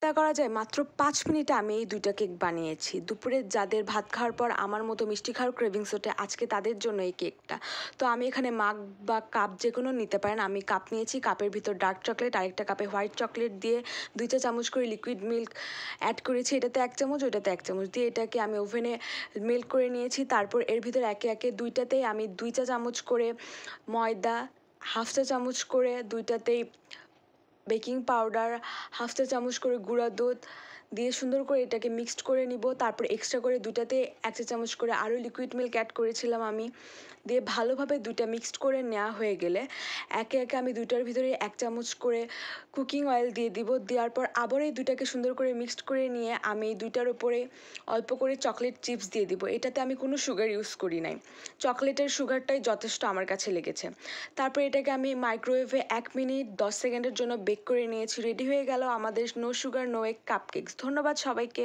তা করা যায় মাত্র 5 মিনিটে আমি এই 2টা কেক বানিয়েছি। দুপুরে যাদের ভাত খাওয়ার পর আমার মতো মিষ্টি খাওয়ার ক্রেভিংস ওঠে আজকে তাদের জন্য এই কেকটা। তো আমি এখানে মাগ বা কাপ যেকোনো নিতে পারেন। আমি কাপ নিয়েছি, কাপের ভিতর ডার্ক চকলেট, আরেকটা কাপে হোয়াইট চকলেট দিয়ে 2 চা চামচ করে লিকুইড মিল্ক অ্যাড করেছি। এটাতে 1 চামচ, ওইটাতে 1 চামচ দিয়ে এটাকে আমি ওভেনে মেল্ট করে নিয়েছি। তারপর এর ভিতরে একে একে 2টাতেই আমি 2 চা চামচ করে ময়দা, হাফ চা চামচ করে 2টাতেই বেকিং পাউডার, হাফ চা চামচ করে গুঁড়া দুধ দিয়ে সুন্দর করে এটাকে মিক্সড করে নিব। তারপর এক্সট্রা করে 2টাতে 1 চা চামচ করে আরও লিকুইড মিল্ক অ্যাড করেছিলাম আমি। দিয়ে ভালোভাবে 2টা মিক্সড করে নেওয়া হয়ে গেলে একে একে আমি 2টার ভিতরে 1 চামচ করে কুকিং অয়েল দিয়ে দিব। দেওয়ার পর আবার এই 2টাকে সুন্দর করে মিক্সড করে নিয়ে আমি এই 2টার উপরে অল্প করে চকলেট চিপস দিয়ে দিব। এটাতে আমি কোনো সুগার ইউজ করি নাই, চকলেটের সুগারটাই যথেষ্ট আমার কাছে লেগেছে। তারপর এটাকে আমি মাইক্রোওয়েভে 1 মিনিট 10 সেকেন্ডের জন্য বেক করে নিয়েছি। রেডি হয়ে গেল আমাদের no sugar no egg cupcakes. ধন্যবাদ সবাইকে।